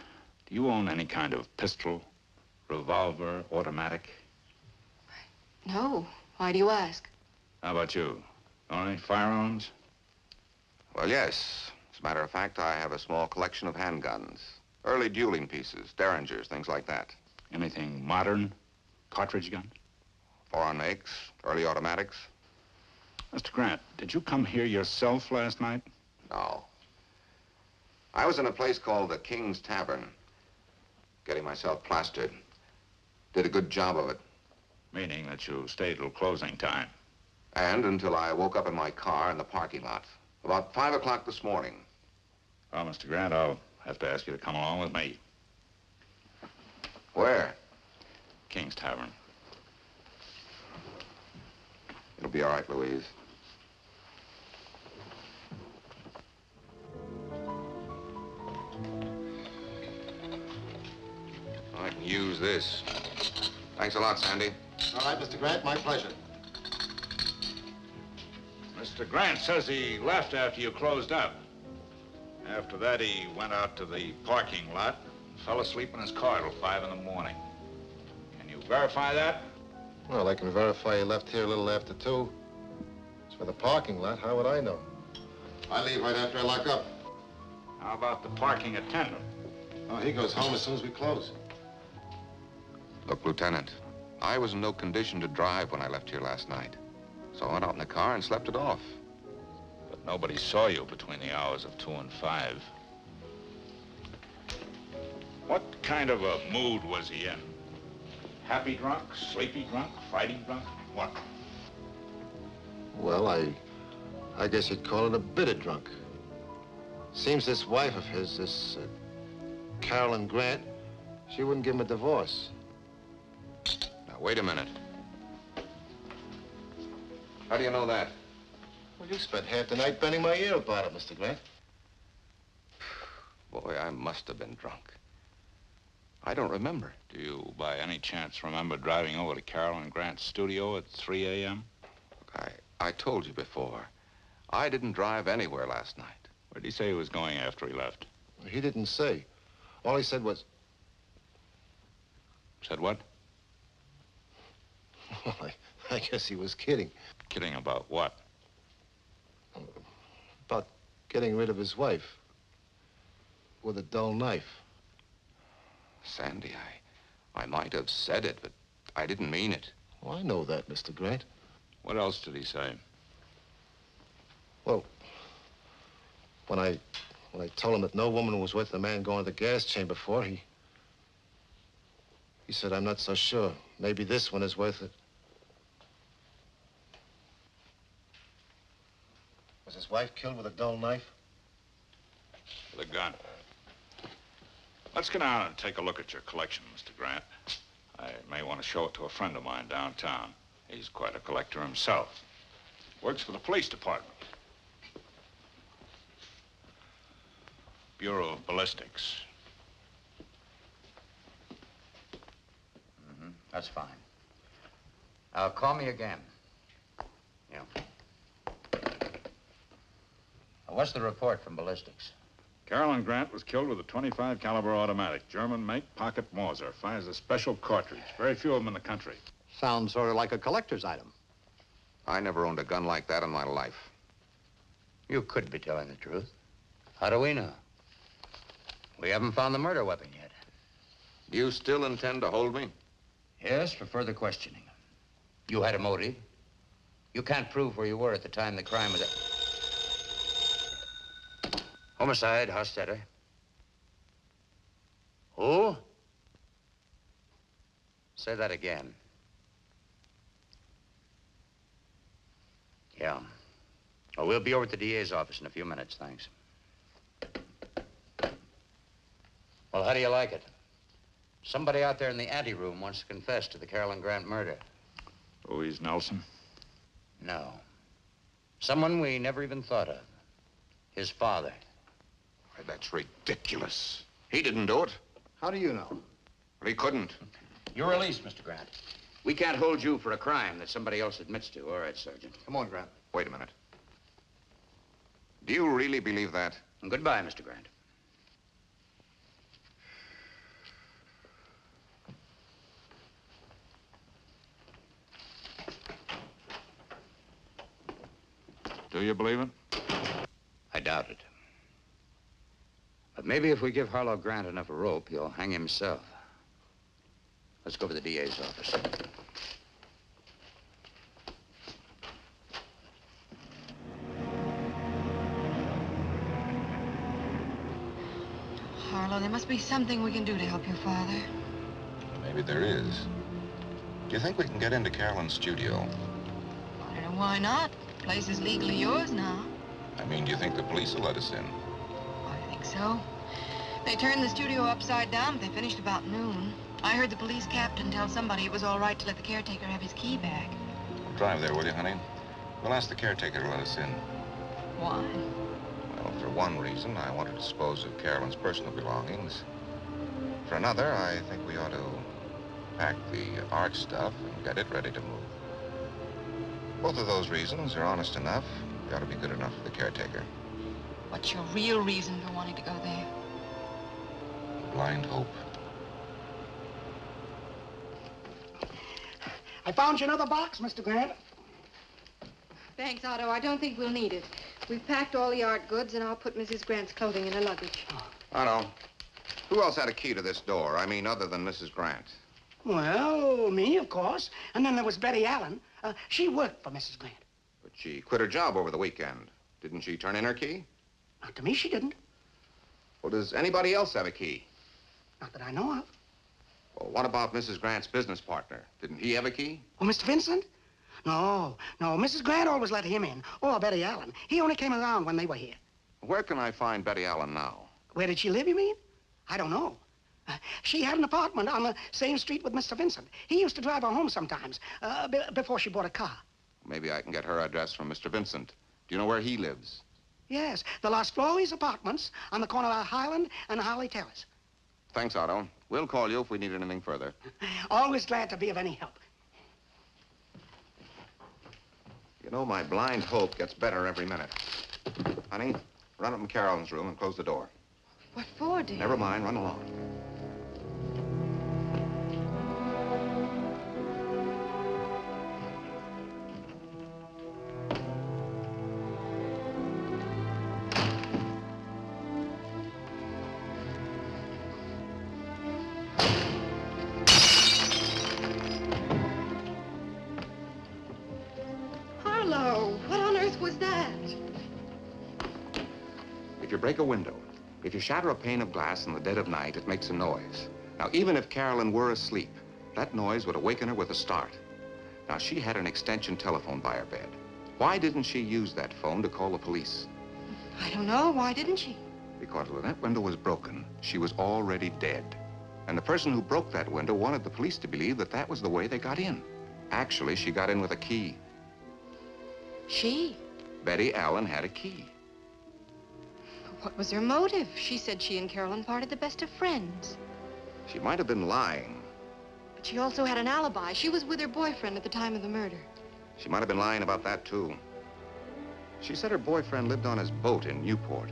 do you own any kind of pistol, revolver, automatic? No. Why do you ask? How about you? Own any firearms? Well, yes. As a matter of fact, I have a small collection of handguns. Early dueling pieces, derringers, things like that. Anything modern? Cartridge gun? Foreign makes, early automatics. Mr. Grant, did you come here yourself last night? No. I was in a place called the King's Tavern, getting myself plastered. Did a good job of it. Meaning that you stayed till closing time? And until I woke up in my car in the parking lot. About 5 o'clock this morning. Well, Mr. Grant, I'll have to ask you to come along with me. Where? King's Tavern. It'll be all right, Louise. I can use this. Thanks a lot, Sandy. All right, Mr. Grant, my pleasure. Mr. Grant says he left after you closed up. After that, he went out to the parking lot, fell asleep in his car till 5 in the morning. Can you verify that? Well, I can verify he left here a little after 2. As for the parking lot, how would I know? I leave right after I lock up. How about the parking attendant? Oh, he goes home as soon as we close. Look, Lieutenant, I was in no condition to drive when I left here last night. So I went out in the car and slept it off. But nobody saw you between the hours of 2 and 5. What kind of a mood was he in? Happy drunk, sleepy drunk, fighting drunk? What? Well, I guess you'd call it a bitter drunk. Seems this wife of his, this Carolyn Grant, she wouldn't give him a divorce. Now, wait a minute. How do you know that? Well, you spent half the night bending my ear about it, Mr. Grant. Boy, I must have been drunk. I don't remember. Do you, by any chance, remember driving over to Carolyn Grant's studio at 3 a.m.? I told you before. I didn't drive anywhere last night. Where did he say he was going after he left? He didn't say. All he said was... Said what? Well, I guess he was kidding. Kidding about what? About getting rid of his wife. With a dull knife. Sandy, I might have said it, but I didn't mean it. Well, I know that, Mr. Grant. What else did he say? Well, when I told him that no woman was worth the man going to the gas chamber for, he said, I'm not so sure. Maybe this one is worth it. Was his wife killed with a dull knife? With a gun. Let's get down and take a look at your collection, Mr. Grant. I may want to show it to a friend of mine downtown. He's quite a collector himself. Works for the police department. Bureau of Ballistics. That's fine. Call me again. Yeah. What's the report from ballistics? Carolyn Grant was killed with a .25 caliber automatic, German make, pocket Mauser. Fires a special cartridge. Very few of them in the country. Sounds sort of like a collector's item. I never owned a gun like that in my life. You could be telling the truth. How do we know? We haven't found the murder weapon yet. Do you still intend to hold me? Yes, for further questioning. You had a motive. You can't prove where you were at the time the crime was... Homicide, Hostetter. Who? Say that again. Yeah. Well, we'll be over at the DA's office in a few minutes, thanks. Well, how do you like it? Somebody out there in the anteroom wants to confess to the Carolyn Grant murder. Louise Nelson? No. Someone we never even thought of. His father. Why, that's ridiculous. He didn't do it. How do you know? Well, he couldn't. You're released, Mr. Grant. We can't hold you for a crime that somebody else admits to. All right, Sergeant. Come on, Grant. Wait a minute. Do you really believe that? And goodbye, Mr. Grant. Do you believe it? I doubt it. But maybe if we give Harlow Grant enough rope, he'll hang himself. Let's go to the DA's office. Harlow, there must be something we can do to help your father. Maybe there is. Do you think we can get into Carolyn's studio? I don't know why not. The place is legally yours now. I mean, do you think the police will let us in? I think so. They turned the studio upside down, but they finished about noon. I heard the police captain tell somebody it was all right to let the caretaker have his key back. Drive there, will you, honey? We'll ask the caretaker to let us in. Why? Well, for one reason, I want to dispose of Carolyn's personal belongings. For another, I think we ought to pack the art stuff and get it ready to move. Both of those reasons are honest enough. They ought to be good enough for the caretaker. What's your real reason for wanting to go there? Blind hope. I found you another box, Mr. Grant. Thanks, Otto. I don't think we'll need it. We've packed all the art goods, and I'll put Mrs. Grant's clothing in her luggage. Otto, who else had a key to this door? I mean, other than Mrs. Grant. Well, me, of course. And then there was Betty Allen. She worked for Mrs. Grant. But she quit her job over the weekend. Didn't she turn in her key? Not to me, she didn't. Well, does anybody else have a key? Not that I know of. Well, what about Mrs. Grant's business partner? Didn't he have a key? Oh, Mr. Vincent? No. Mrs. Grant always let him in. Or Betty Allen. He only came around when they were here. Where can I find Betty Allen now? Where did she live, you mean? I don't know. She had an apartment on the same street with Mr. Vincent. He used to drive her home sometimes, before she bought a car. Maybe I can get her address from Mr. Vincent. Do you know where he lives? Yes, the Las Flores Apartments on the corner of Highland and Harley Terrace. Thanks, Otto. We'll call you if we need anything further. Always glad to be of any help. You know, my blind hope gets better every minute. Honey, run up in Carolyn's room and close the door. What for, dear? Never mind, run along. Harlow, what on earth was that? If you break a window, if you shatter a pane of glass in the dead of night, it makes a noise. Now, even if Carolyn were asleep, that noise would awaken her with a start. Now, she had an extension telephone by her bed. Why didn't she use that phone to call the police? I don't know. Why didn't she? Because when that window was broken, she was already dead. And the person who broke that window wanted the police to believe that that was the way they got in. Actually, she got in with a key. She? Betty Allen had a key. What was her motive? She said she and Carolyn parted the best of friends. She might have been lying. But she also had an alibi. She was with her boyfriend at the time of the murder. She might have been lying about that, too. She said her boyfriend lived on his boat in Newport.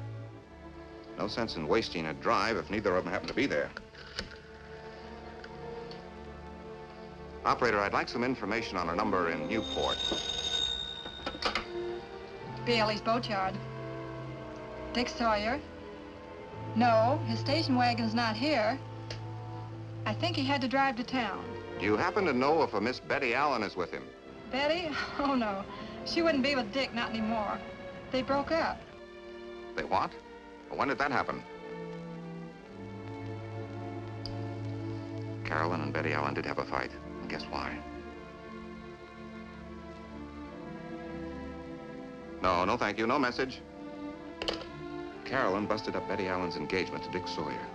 No sense in wasting a drive if neither of them happen to be there. Operator, I'd like some information on a number in Newport. Bailey's boatyard. Dick Sawyer? No, his station wagon's not here. I think he had to drive to town. Do you happen to know if a Miss Betty Allen is with him? Betty? Oh, no. She wouldn't be with Dick, not anymore. They broke up. They what? Well, when did that happen? Carolyn and Betty Allen did have a fight. And guess why? No, no, thank you. No message. Carolyn busted up Betty Allen's engagement to Dick Sawyer.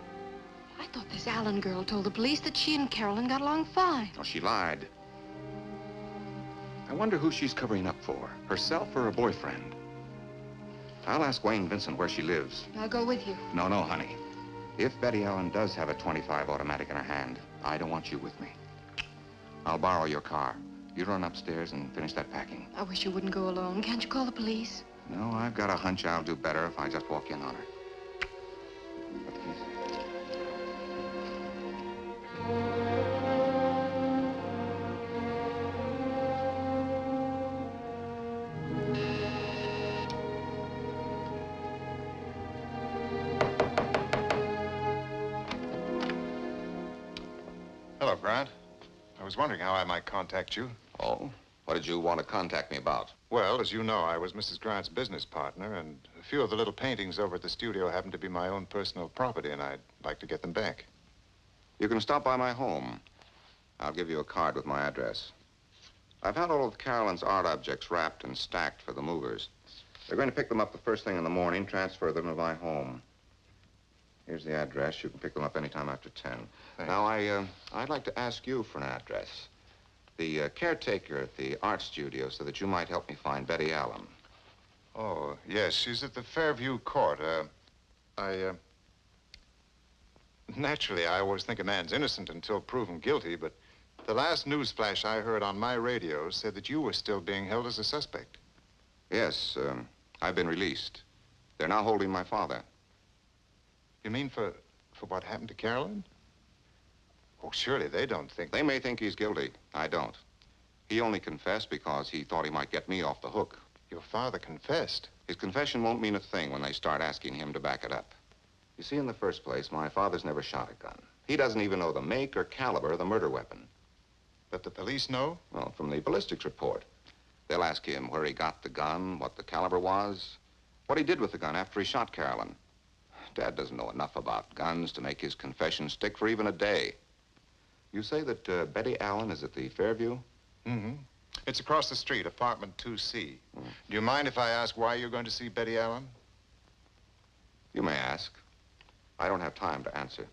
I thought this Allen girl told the police that she and Carolyn got along fine. Oh, she lied. I wonder who she's covering up for, herself or her boyfriend. I'll ask Wayne Vincent where she lives. I'll go with you. No, no, honey. If Betty Allen does have a .25 automatic in her hand, I don't want you with me. I'll borrow your car. You run upstairs and finish that packing. I wish you wouldn't go alone. Can't you call the police? No, I've got a hunch I'll do better if I just walk in on her. Got the keys? Hello, Grant. I was wondering how I might contact you. Oh? What did you want to contact me about? Well, as you know, I was Mrs. Grant's business partner, and a few of the little paintings over at the studio happen to be my own personal property, and I'd like to get them back. You can stop by my home. I'll give you a card with my address. I've had all of Carolyn's art objects wrapped and stacked for the movers. They're going to pick them up the first thing in the morning, transfer them to my home. Here's the address. You can pick them up anytime after 10. Thanks. Now, I'd like to ask you for an address. The caretaker at the art studio said that you might help me find Betty Allen. Oh, yes, she's at the Fairview Court. Naturally, I always think a man's innocent until proven guilty, but the last news flash I heard on my radio said that you were still being held as a suspect. Yes, I've been released. They're now holding my father. You mean for what happened to Carolyn? Oh, surely they don't think... They may think he's guilty. I don't. He only confessed because he thought he might get me off the hook. Your father confessed? His confession won't mean a thing when they start asking him to back it up. You see, in the first place, my father's never shot a gun. He doesn't even know the make or caliber of the murder weapon. But the police know? Well, from the ballistics report. They'll ask him where he got the gun, what the caliber was, what he did with the gun after he shot Carolyn. Dad doesn't know enough about guns to make his confession stick for even a day. You say that Betty Allen is at the Fairview? Mm-hmm. It's across the street, apartment 2C. Do you mind if I ask why you're going to see Betty Allen? You may ask. I don't have time to answer.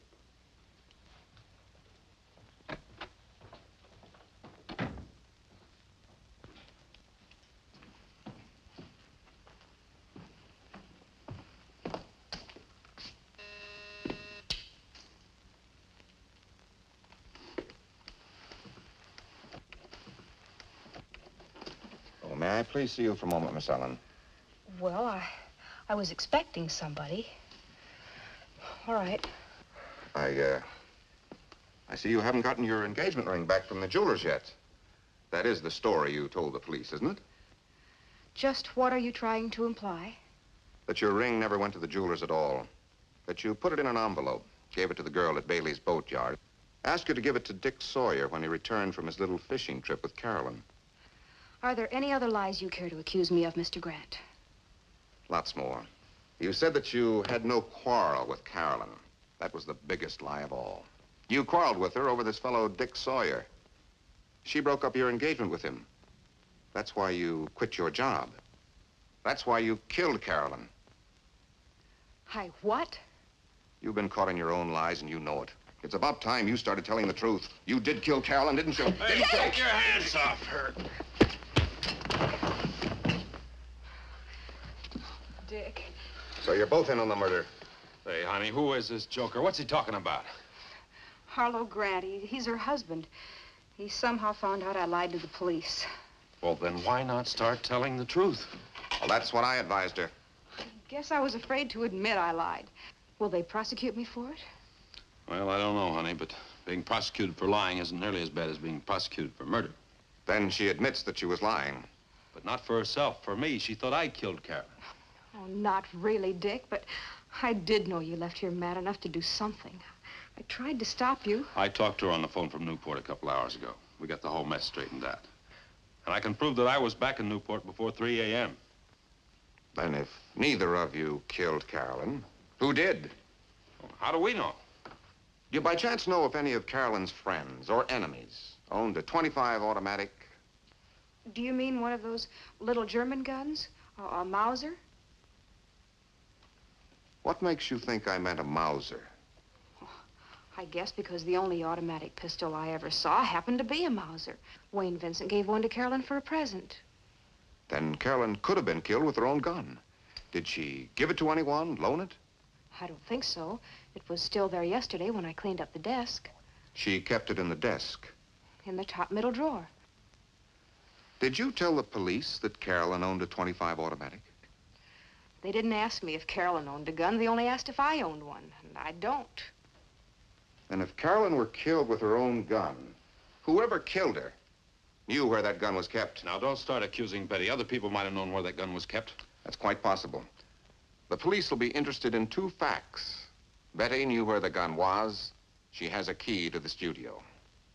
Oh, may I please see you for a moment, Miss Allen? Well, I was expecting somebody. All right. I see you haven't gotten your engagement ring back from the jeweler's yet. That is the story you told the police, isn't it? Just what are you trying to imply? That your ring never went to the jeweler's at all. That you put it in an envelope, gave it to the girl at Bailey's boatyard, asked her to give it to Dick Sawyer when he returned from his little fishing trip with Carolyn. Are there any other lies you care to accuse me of, Mr. Grant? Lots more. You said that you had no quarrel with Carolyn. That was the biggest lie of all. You quarreled with her over this fellow Dick Sawyer. She broke up your engagement with him. That's why you quit your job. That's why you killed Carolyn. I what? You've been caught in your own lies, and you know it. It's about time you started telling the truth. You did kill Carolyn, didn't you? Hey, take your hands off her. Dick. So you're both in on the murder. Hey, honey, who is this joker? What's he talking about? Harlow Grant. He's her husband. He somehow found out I lied to the police. Well, then why not start telling the truth? Well, that's what I advised her. Guess I was afraid to admit I lied. Will they prosecute me for it? Well, I don't know, honey, but being prosecuted for lying isn't nearly as bad as being prosecuted for murder. Then she admits that she was lying. But not for herself. For me, she thought I killed Carolyn. Oh, not really, Dick, but I did know you left here mad enough to do something. I tried to stop you. I talked to her on the phone from Newport a couple hours ago. We got the whole mess straightened out. And I can prove that I was back in Newport before 3 a.m. Then if neither of you killed Carolyn, who did? Well, how do we know? Do you by chance know if any of Carolyn's friends or enemies owned a .25 automatic? Do you mean one of those little German guns? Or a Mauser? What makes you think I meant a Mauser? I guess because the only automatic pistol I ever saw happened to be a Mauser. Wayne Vincent gave one to Carolyn for a present. Then Carolyn could have been killed with her own gun. Did she give it to anyone, loan it? I don't think so. It was still there yesterday when I cleaned up the desk. She kept it in the desk. In the top middle drawer. Did you tell the police that Carolyn owned a .25 automatic? They didn't ask me if Carolyn owned a gun. They only asked if I owned one, and I don't. And if Carolyn were killed with her own gun, whoever killed her knew where that gun was kept. Now, don't start accusing Betty. Other people might have known where that gun was kept. That's quite possible. The police will be interested in 2 facts. Betty knew where the gun was. She has a key to the studio.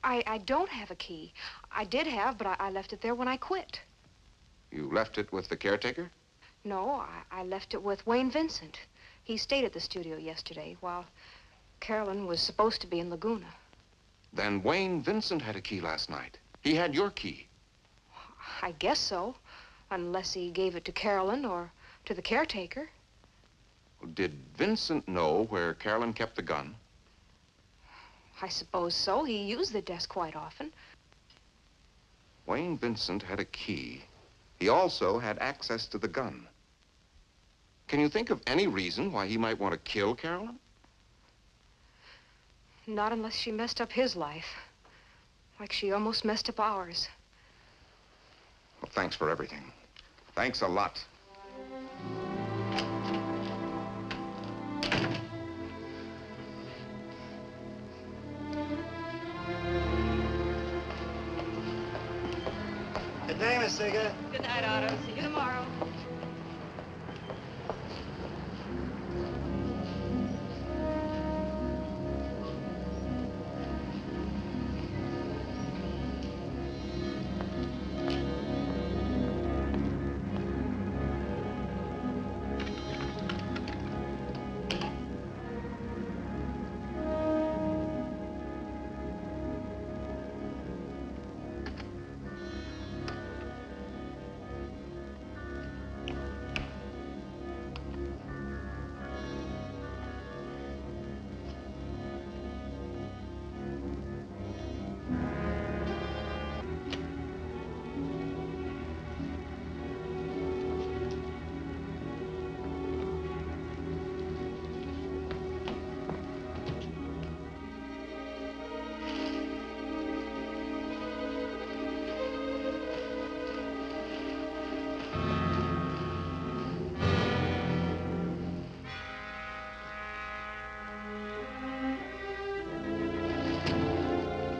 I don't have a key. I did have, but I left it there when I quit. You left it with the caretaker? No, I left it with Wayne Vincent. He stayed at the studio yesterday while Carolyn was supposed to be in Laguna. Then Wayne Vincent had a key last night. He had your key. I guess so, unless he gave it to Carolyn or to the caretaker. Did Vincent know where Carolyn kept the gun? I suppose so. He used the desk quite often. Wayne Vincent had a key. He also had access to the gun. Can you think of any reason why he might want to kill Carolyn? Not unless she messed up his life. Like she almost messed up ours. Well, thanks for everything. Thanks a lot. Good day, Miss Seeger. Good night, Otto. See you tomorrow.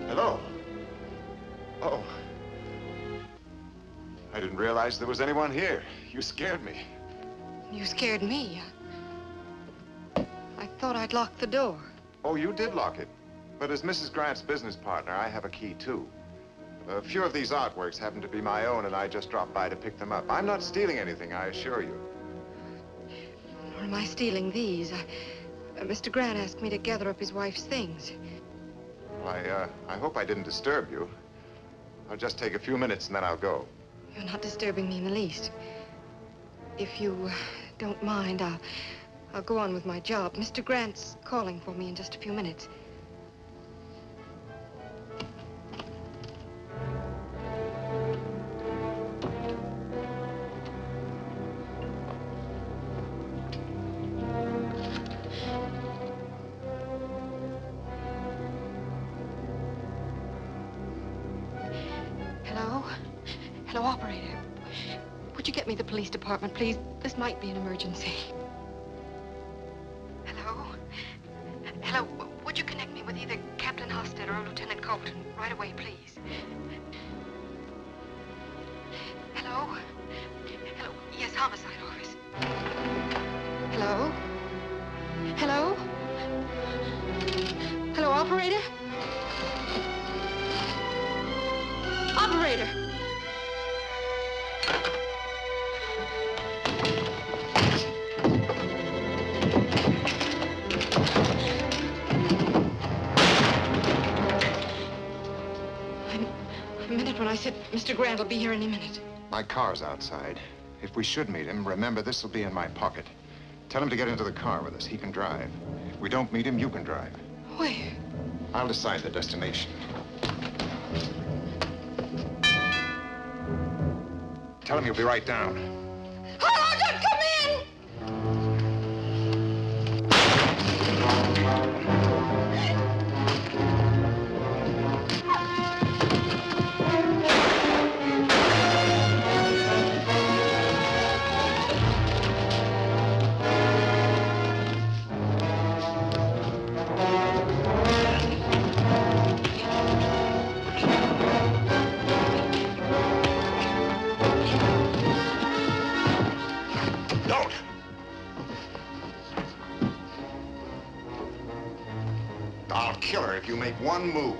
Hello. Oh. I didn't realize there was anyone here. You scared me. You scared me. I thought I'd locked the door. Oh, you did lock it. But as Mrs. Grant's business partner, I have a key, too. A few of these artworks happen to be my own, and I just dropped by to pick them up. I'm not stealing anything, I assure you. Or am I stealing these? Mr. Grant asked me to gather up his wife's things. Well, I hope I didn't disturb you. I'll just take a few minutes, and then I'll go. You're not disturbing me in the least. If you don't mind, I'll go on with my job. Mr. Grant's calling for me in just a few minutes. Hello? Hello, operator. Would you get me the police department, please? This might be an emergency. Hello? homicide office. Hello? Hello? Hello, operator? Operator! I meant it when I said Mr. Grant will be here any minute. My car's outside. If we should meet him, remember, this will be in my pocket. Tell him to get into the car with us. He can drive. If we don't meet him, you can drive. Where? I'll decide the destination. Tell him you'll be right down. Roger, come in! Kill her if you make one move.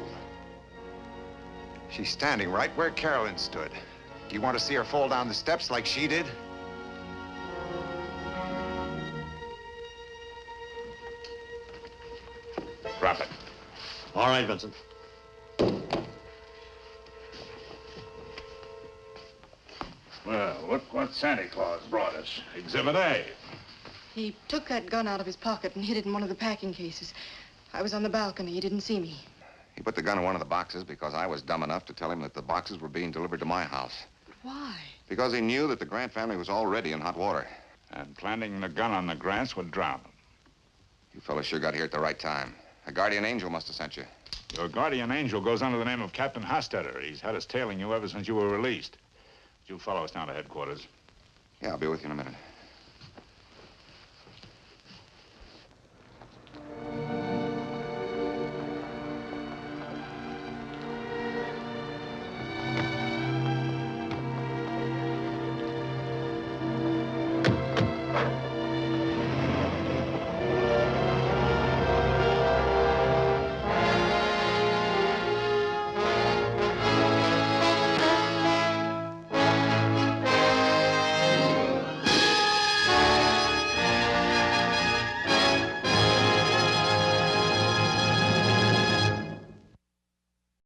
She's standing right where Carolyn stood. Do you want to see her fall down the steps like she did? Drop it. All right, Vincent. Well, look what Santa Claus brought us. Exhibit A. He took that gun out of his pocket and hid it in one of the packing cases. I was on the balcony. He didn't see me. He put the gun in one of the boxes because I was dumb enough to tell him that the boxes were being delivered to my house. Why? Because he knew that the Grant family was already in hot water. And planting the gun on the Grants would drown them. You fellas sure got here at the right time. A guardian angel must have sent you. Your guardian angel goes under the name of Captain Hostetter. He's had us tailing you ever since you were released. You follow us down to headquarters. Yeah, I'll be with you in a minute.